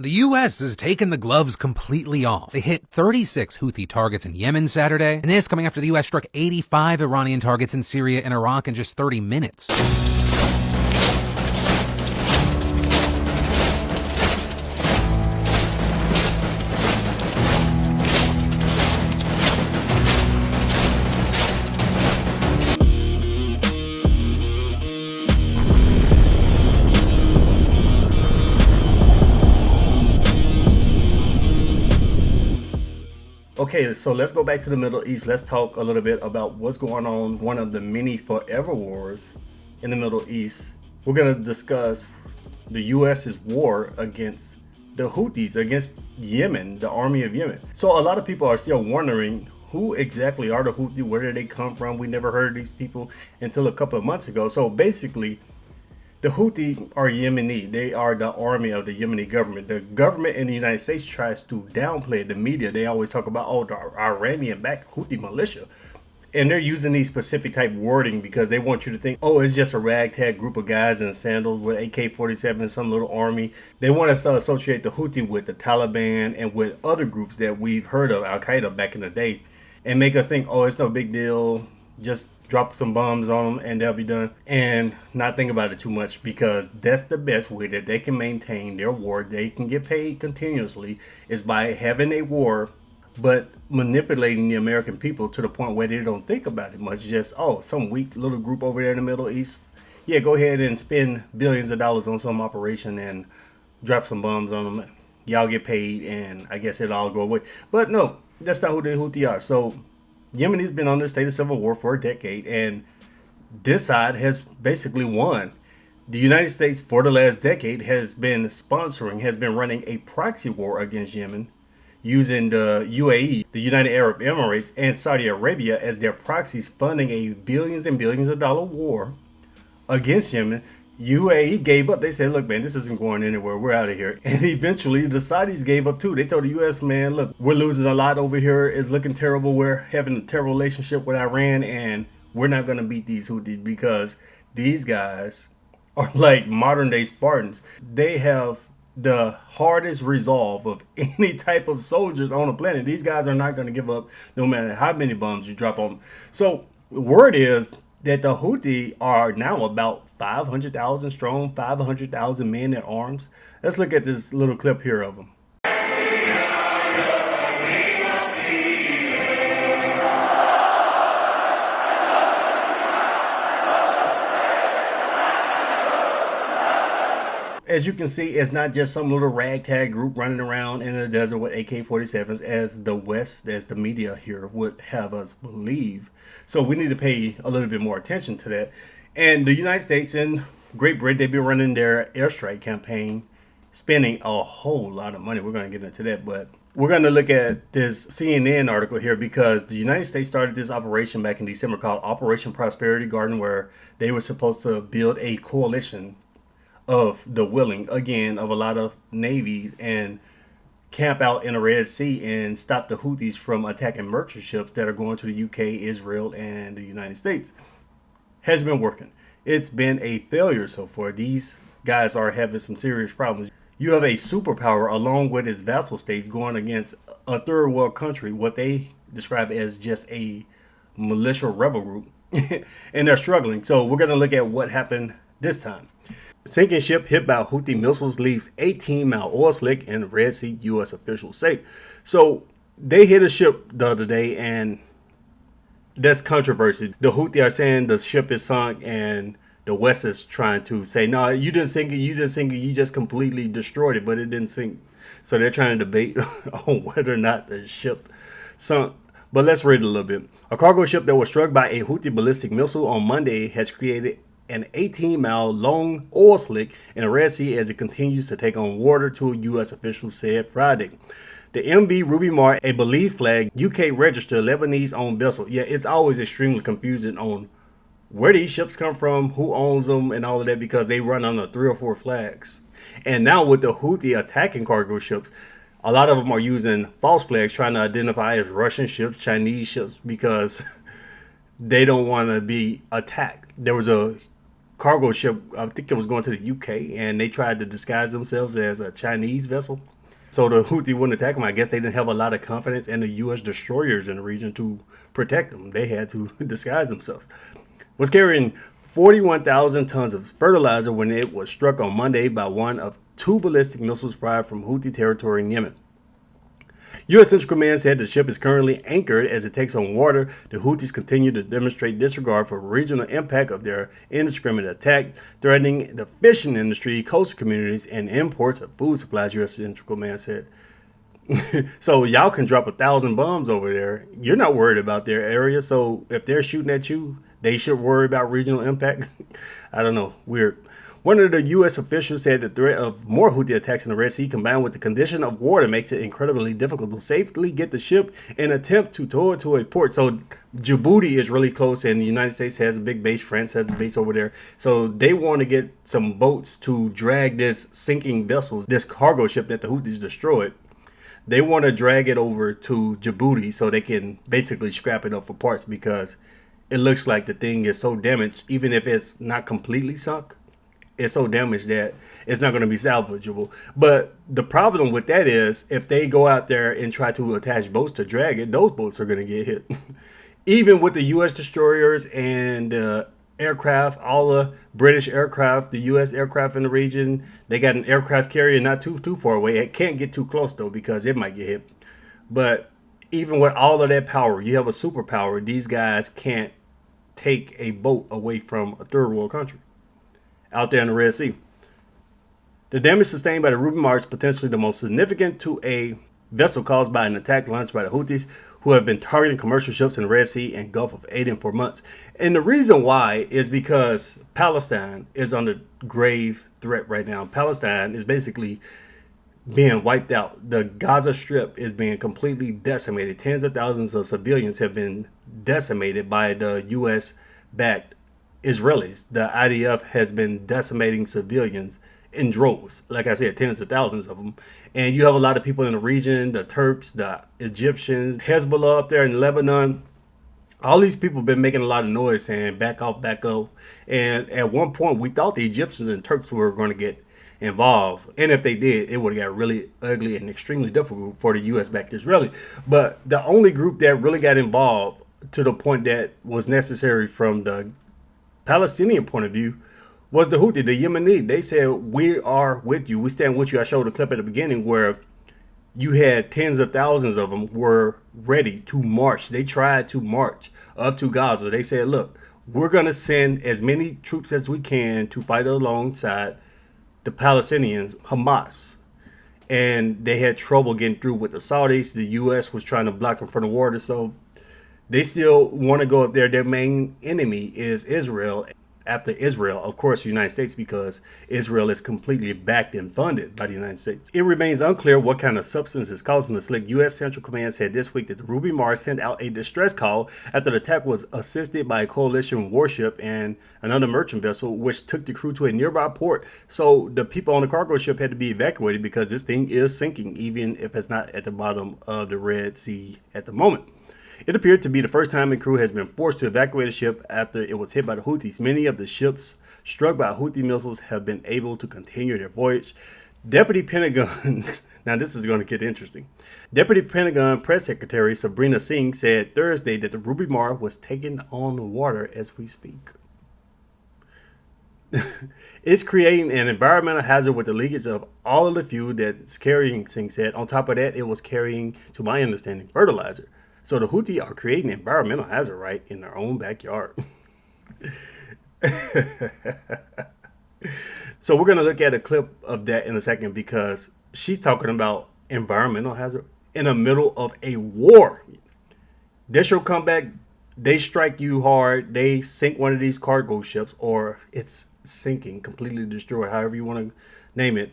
The U.S. has taken the gloves completely off. They hit 36 Houthi targets in Yemen Saturday, and this coming after the U.S. struck 85 Iranian targets in Syria and Iraq in just 30 minutes. Okay, so let's go back to the Middle East. Let's talk a little bit about what's going on, one of the many forever wars in the Middle East. We're going to discuss the U.S.'s war against the Houthis, against Yemen, the army of Yemen. So a lot of people are still wondering, who exactly are the Houthis? Where did they come from? We never heard of these people until a couple of months ago. So basically, the Houthi are Yemeni. They are the army of the Yemeni government. The government in the United States tries to downplay it. The media, they always talk about, oh, the Iranian-backed Houthi militia. And they're using these specific type wording because they want you to think, oh, it's just a ragtag group of guys in sandals with AK-47 and some little army. They want us to associate the Houthi with the Taliban and with other groups that we've heard of, Al-Qaeda back in the day, and make us think, oh, it's no big deal. Just drop some bombs on them and they'll be done, and not think about it too much, because that's the best way that they can maintain their war. They can get paid continuously is by having a war but manipulating the American people to the point where they don't think about it much. Just, oh, some weak little group over there in the Middle East, yeah, go ahead and spend billions of dollars on some operation and drop some bombs on them. Y'all get paid and I guess it'll all go away. But no, that's not who the Houthi are. So Yemen has been under a state of civil war for a decade, and this side has basically won. The United States, for the last decade, has been running a proxy war against Yemen, using the UAE, the United Arab Emirates, and Saudi Arabia as their proxies, funding a billions and billions of dollar war against Yemen. UAE gave up. They said, look, man, this isn't going anywhere. We're out of here. And eventually the Saudis gave up too. They told the U.S., man, look, we're losing a lot over here. It's looking terrible. We're having a terrible relationship with Iran, and we're not going to beat these Houthis because these guys are like modern day Spartans. They have the hardest resolve of any type of soldiers on the planet. These guys are not going to give up no matter how many bombs you drop on them. So the word is that the Houthi are now about 500,000 strong, 500,000 men at arms. Let's look at this little clip here of them. As you can see, it's not just some little ragtag group running around in the desert with AK-47s, as the West, as the media here would have us believe. So we need to pay a little bit more attention to that. And the United States and Great Britain, they've been running their Airstrike campaign, spending a whole lot of money. We're going to get into that, but we're going to look at this CNN article here because the United States started this operation back in December called Operation Prosperity Garden, where they were supposed to build a coalition of the willing, again, of a lot of navies, and camp out in the Red Sea and stop the Houthis from attacking merchant ships that are going to the UK, Israel, and the United States. Has been working. It's been a failure so far. These guys are having some serious problems. You have a superpower along with its vassal states going against a third world country, what they describe as just a militia rebel group, and they're struggling. So we're going to look at what happened this time. Sinking ship hit by Houthi missiles leaves 18-mile oil slick in the Red Sea, U.S. officials say. So they hit a ship the other day, and that's controversy. The Houthi are saying the ship is sunk, and the West is trying to say, no, you didn't sink it, you just completely destroyed it, but it didn't sink. So they're trying to debate on whether or not the ship sunk. But let's read a little bit. A cargo ship that was struck by a Houthi ballistic missile on Monday has created an 18-mile long oil slick in the Red Sea as it continues to take on water, two U.S. officials said Friday. The MV Ruby Mar, a Belize flag, UK registered Lebanese-owned vessel. Yeah, it's always extremely confusing on where these ships come from, who owns them, and all of that, because they run under 3 or 4 flags. And now with the Houthi attacking cargo ships, a lot of them are using false flags, trying to identify as Russian ships, Chinese ships, because they don't want to be attacked. There was a cargo ship. I think it was going to the UK, and they tried to disguise themselves as a Chinese vessel. So the Houthi wouldn't attack them. I guess they didn't have a lot of confidence in the U.S. destroyers in the region to protect them. They had to disguise themselves. Was carrying 41,000 tons of fertilizer when it was struck on Monday by one of two ballistic missiles fired from Houthi territory in Yemen. U.S. Central Command said the ship is currently anchored as it takes on water. The Houthis continue to demonstrate disregard for regional impact of their indiscriminate attack, threatening the fishing industry, coastal communities, and imports of food supplies, U.S. Central Command said. So y'all can drop 1,000 bombs over there. You're not worried about their area. So if they're shooting at you, they should worry about regional impact. I don't know. Weird. One of the U.S. officials said the threat of more Houthi attacks in the Red Sea combined with the condition of water makes it incredibly difficult to safely get the ship and attempt to tow it to a port. So Djibouti is really close, and the United States has a big base. France has a base over there. So they want to get some boats to drag this sinking vessel, this cargo ship that the Houthis destroyed. They want to drag it over to Djibouti so they can basically scrap it up for parts, because it looks like the thing is so damaged, even if it's not completely sunk. It's so damaged that it's not going to be salvageable. But the problem with that is if they go out there and try to attach boats to drag it, those boats are going to get hit. Even with the U.S. destroyers and aircraft, all the British aircraft, the U.S. aircraft in the region, they got an aircraft carrier not too far away. It can't get too close, though, because it might get hit. But even with all of that power, you have a superpower. These guys can't take a boat away from a third world country out there in the Red Sea. The damage sustained by the Ruby Mars is potentially the most significant to a vessel caused by an attack launched by the Houthis, who have been targeting commercial ships in the Red Sea and Gulf of Aden for months. And the reason why is because Palestine is under grave threat right now. Palestine is basically being wiped out. The Gaza Strip is being completely decimated. Tens of thousands of civilians have been decimated by the U.S.-backed Israelis. The IDF has been decimating civilians in droves. Like I said, tens of thousands of them. And you have a lot of people in the region, the Turks, the Egyptians, Hezbollah up there in Lebanon. All these people have been making a lot of noise saying back off, back up. And at one point, we thought the Egyptians and Turks were going to get involved. And if they did, it would have got really ugly and extremely difficult for the U.S.-backed Israeli. But the only group that really got involved to the point that was necessary from the Palestinian point of view was the Houthi, the Yemeni. They said, we are with you. We stand with you. I showed a clip at the beginning where you had tens of thousands of them were ready to march. They tried to march up to Gaza. They said, look, we're going to send as many troops as we can to fight alongside the Palestinians, Hamas. And they had trouble getting through with the Saudis. The U.S. was trying to block them from the water. So they still want to go up there. Their main enemy is Israel. After Israel, of course, the United States, because Israel is completely backed and funded by the United States. It remains unclear what kind of substance is causing the slick. U.S. Central Command said this week that the Ruby Mars sent out a distress call after the attack was assisted by a coalition warship and another merchant vessel, which took the crew to a nearby port. So the people on the cargo ship had to be evacuated because this thing is sinking, even if it's not at the bottom of the Red Sea at the moment. It appeared to be the first time a crew has been forced to evacuate a ship after it was hit by the Houthis. Many of the ships struck by Houthi missiles have been able to continue their voyage. Deputy Pentagon, now this is going to get interesting. Deputy Pentagon Press Secretary Sabrina Singh said Thursday that the Ruby Mars was taken on the water as we speak. It's creating an environmental hazard with the leakage of all of the fuel that it's carrying, Singh said. On top of that, it was carrying, to my understanding, fertilizer. So the Houthi are creating an environmental hazard right in their own backyard. So we're going to look at a clip of that in a second, because she's talking about environmental hazard in the middle of a war. They shall come back. They strike you hard. They sink one of these cargo ships, or it's sinking, completely destroyed, however you want to name it.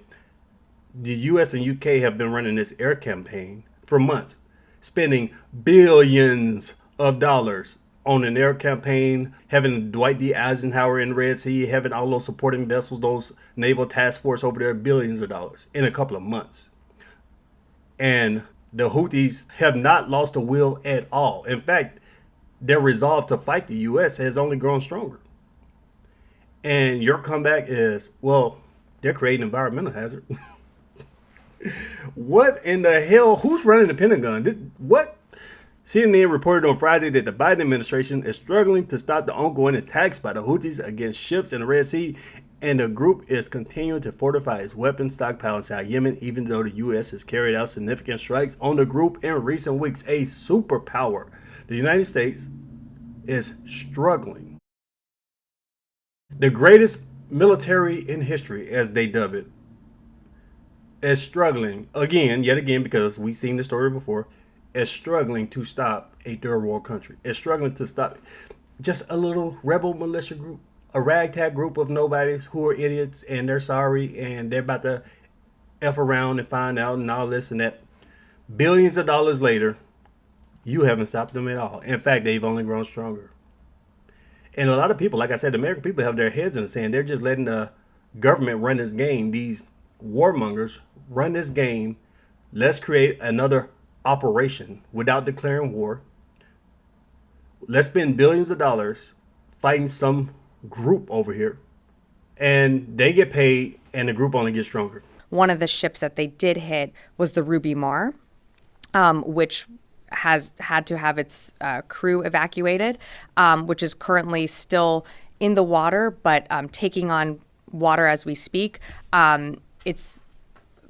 The U.S. and UK have been running this air campaign for months, spending billions of dollars on an air campaign, having Dwight D. Eisenhower in the Red Sea, having all those supporting vessels, those naval task force over there, billions of dollars in a couple of months. And the Houthis have not lost a will at all. In fact, their resolve to fight the U.S. has only grown stronger. And your comeback is, well, they're creating an environmental hazard. What in the hell? Who's running the Pentagon? What? CNN reported on Friday that the Biden administration is struggling to stop the ongoing attacks by the Houthis against ships in the Red Sea, and the group is continuing to fortify its weapons stockpile inside Yemen, even though the U.S. has carried out significant strikes on the group in recent weeks. A superpower, the United States, is struggling. The greatest military in history, as they dub it, is struggling again, yet again, because we've seen the story before, is struggling to stop a third world country. Is struggling to stop just a little rebel militia group, a ragtag group of nobodies who are idiots and they're sorry and they're about to F around and find out and all this and that. Billions of dollars later, you haven't stopped them at all. In fact, they've only grown stronger. And a lot of people, like I said, the American people have their heads in the sand. They're just letting the government run this game. These warmongers run this game. Let's create another operation without declaring war. Let's spend billions of dollars fighting some group over here. And they get paid and the group only gets stronger. One of the ships that they did hit was the Ruby Mar, which has had to have its crew evacuated, which is currently still in the water, but taking on water as we speak. It's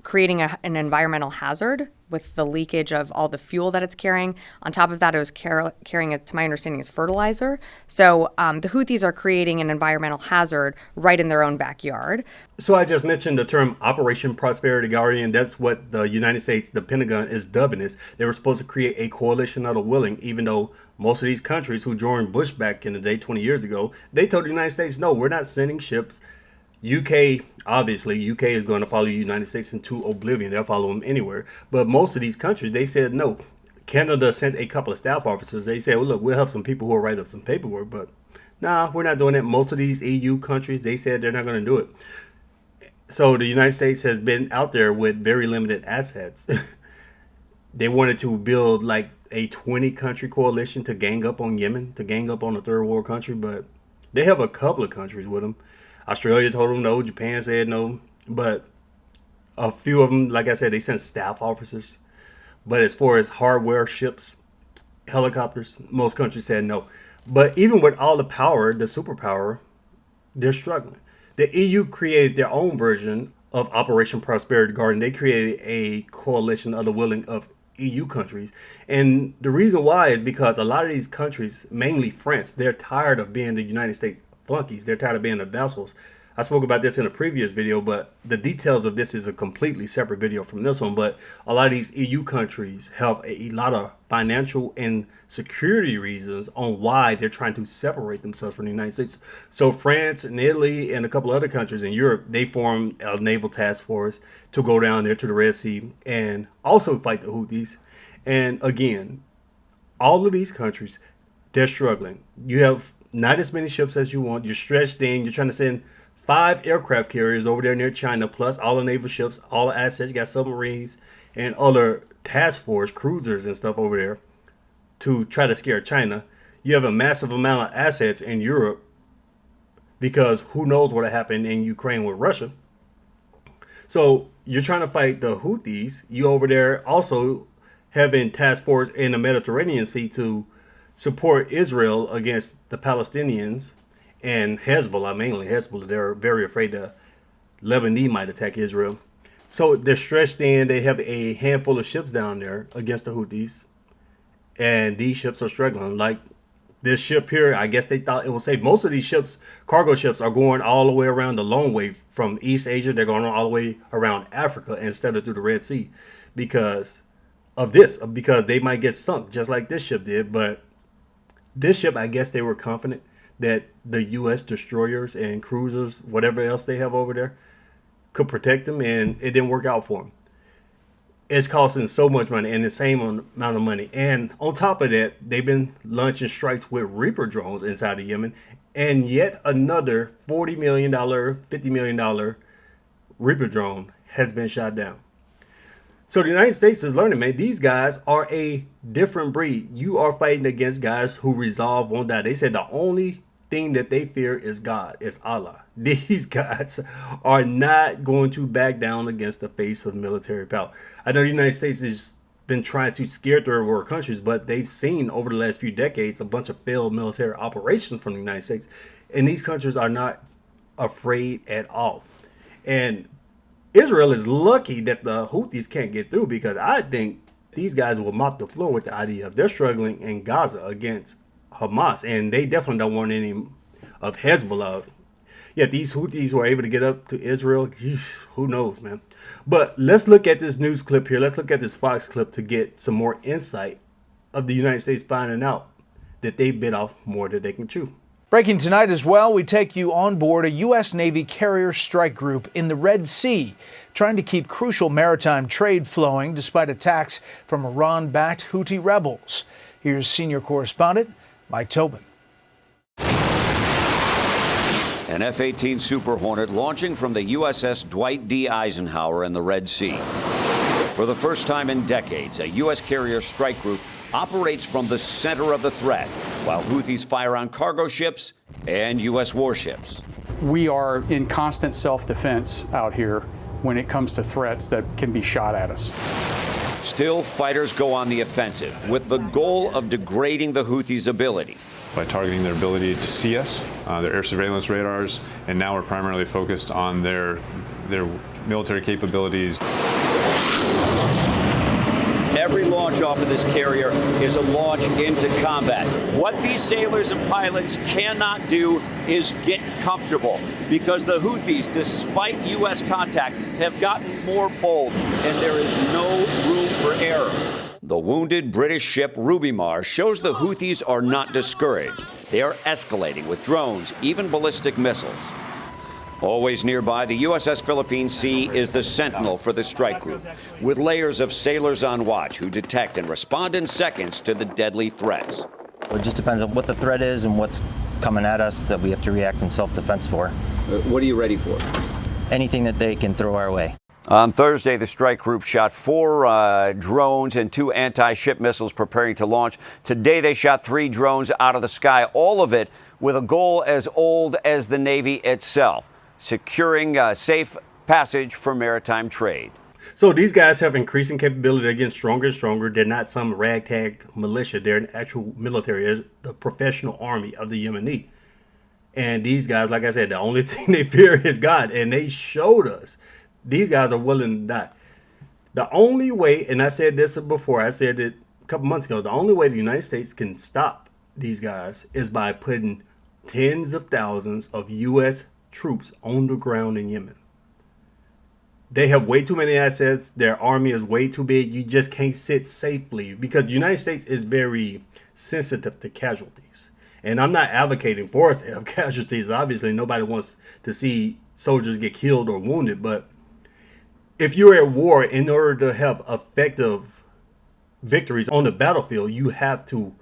creating an environmental hazard with the leakage of all the fuel that it's carrying. On top of that, it was carrying, to my understanding, as fertilizer. So the Houthis are creating an environmental hazard right in their own backyard. So I just mentioned the term Operation Prosperity Guardian. That's what the United States, the Pentagon, is dubbing this. They were supposed to create a coalition of the willing, even though most of these countries who joined Bush back in the day, 20 years ago, they told the United States, no, we're not sending ships. UK, obviously, UK is going to follow the United States into oblivion. They'll follow them anywhere. But most of these countries, they said no. Canada sent a couple of staff officers. They said, well, look, we'll have some people who will write up some paperwork. But nah, we're not doing that. Most of these EU countries, they said they're not going to do it. So the United States has been out there with very limited assets. They wanted to build like a 20-country coalition to gang up on Yemen, to gang up on a third world country. But they have a couple of countries with them. Australia told them no. Japan said no. But a few of them, like I said, they sent staff officers. But as far as hardware, ships, helicopters, most countries said no. But even with all the power, the superpower, they're struggling. The EU created their own version of Operation Prosperity Guardian. They created a coalition of the willing of EU countries. And the reason why is because a lot of these countries, mainly France, they're tired of being the United States flunkies. They're tired of being the vassals. I spoke about this in a previous video, but the details of this is a completely separate video from this one. But a lot of these EU countries have a lot of financial and security reasons on why they're trying to separate themselves from the United States. So France and Italy and a couple other countries in Europe, they formed a naval task force to go down there to the Red Sea and also fight the Houthis. And again, all of these countries, they're struggling. You have not as many ships as you want. You're stretched thin. You're trying to send 5 aircraft carriers over there near China, plus all the naval ships, all the assets. You got submarines and other task force cruisers and stuff over there to try to scare China. You have a massive amount of assets in Europe because who knows what happened in Ukraine with Russia. So you're trying to fight the Houthis. You over there also having task force in the Mediterranean Sea to support Israel against the Palestinians and Hezbollah, mainly Hezbollah. They're very afraid that Lebanon might attack Israel. So they're stretched in. They have a handful of ships down there against the Houthis. And these ships are struggling. Like this ship here, I guess they thought it was safe. Most of these ships, cargo ships, are going all the way around the long way from East Asia. They're going all the way around Africa instead of through the Red Sea because of this, because they might get sunk just like this ship did. But this ship, I guess they were confident that the U.S. destroyers and cruisers, whatever else they have over there, could protect them, and it didn't work out for them. It's costing so much money and the same amount of money. And on top of that, they've been launching strikes with Reaper drones inside of Yemen, and yet another $40 million, $50 million Reaper drone has been shot down. So the United States is learning, man, these guys are a different breed. You are fighting against guys who resolve, won't die. They said the only thing that they fear is God, is Allah. These guys are not going to back down against the face of military power. I know the United States has been trying to scare third world countries, but they've seen over the last few decades a bunch of failed military operations from the United States. And these countries are not afraid at all. And Israel is lucky that the Houthis can't get through, because I think these guys will mop the floor with the idea of they're struggling in Gaza against Hamas, and they definitely don't want any of Hezbollah. Yet these Houthis were able to get up to Israel. Who knows, man? But let's look at this news clip here. Let's look at this Fox clip to get some more insight of the United States finding out that they bit off more than they can chew. Breaking tonight as well, we take you on board a U.S. Navy carrier strike group in the Red Sea, trying to keep crucial maritime trade flowing despite attacks from Iran-backed Houthi rebels. Here's senior correspondent Mike Tobin. An F-18 Super Hornet launching from the USS Dwight D. Eisenhower in the Red Sea. For the first time in decades, a U.S. carrier strike group operates from the center of the threat, while Houthis fire on cargo ships and U.S. warships. We are in constant self-defense out here when it comes to threats that can be shot at us. Still, fighters go on the offensive with the goal of degrading the Houthis' ability. By targeting their ability to see us, their air surveillance radars, and now we're primarily focused on their military capabilities. Every launch off of this carrier is a launch into combat. What these sailors and pilots cannot do is get comfortable, because the Houthis, despite U.S. contact, have gotten more bold, and there is no room for error. The wounded British ship Ruby Mar shows the Houthis are not discouraged. They are escalating with drones, even ballistic missiles. Always nearby, the USS Philippine Sea is the sentinel for the strike group, with layers of sailors on watch who detect and respond in seconds to the deadly threats. It just depends on what the threat is and what's coming at us that we have to react in self-defense for. What are you ready for? Anything that they can throw our way. On Thursday, the strike group shot 4 drones and 2 anti-ship missiles preparing to launch. Today, they shot 3 drones out of the sky, all of it with a goal as old as the Navy itself, securing safe passage for maritime trade. So these guys have increasing capability. They're getting stronger and stronger. They're not some ragtag militia. They're an actual military. They're the professional army of the Yemeni. And these guys, like I said, the only thing they fear is God. And they showed us these guys are willing to die. The only way, and I said this before, I said it a couple months ago, the only way the United States can stop these guys is by putting tens of thousands of U.S. troops on the ground in Yemen. They have way too many assets. Their army is way too big. You just can't sit safely, because the United States is very sensitive to casualties. And I'm not advocating for us to have casualties. Obviously, nobody wants to see soldiers get killed or wounded. But if you're at war, in order to have effective victories on the battlefield, you have to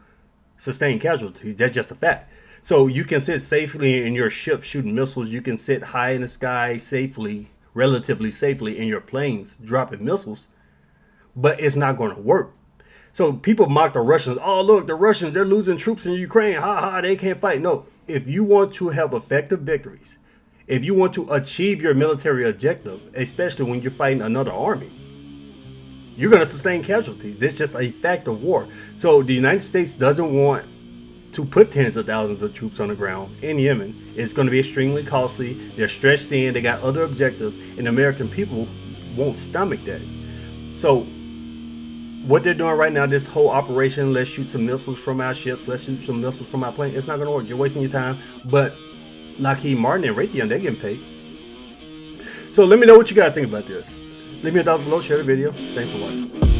sustain casualties. That's just a fact. So you can sit safely in your ship shooting missiles. You can sit high in the sky safely, relatively safely in your planes dropping missiles, but it's not going to work. So people mock the Russians. Oh, look, the Russians, they're losing troops in Ukraine. Ha ha, they can't fight. No, if you want to have effective victories, if you want to achieve your military objective, especially when you're fighting another army, you're going to sustain casualties. That's just a fact of war. So the United States doesn't want to put tens of thousands of troops on the ground in Yemen. It's going to be extremely costly. They're stretched in. They got other objectives, and the American people won't stomach that. So what they're doing right now, this whole operation, let's shoot some missiles from our ships, let's shoot some missiles from our plane, it's not going to work. You're wasting your time. But Lockheed Martin and Raytheon, they're getting paid. So let me know what you guys think about this. Leave me your thoughts below, share the video. Thanks for watching.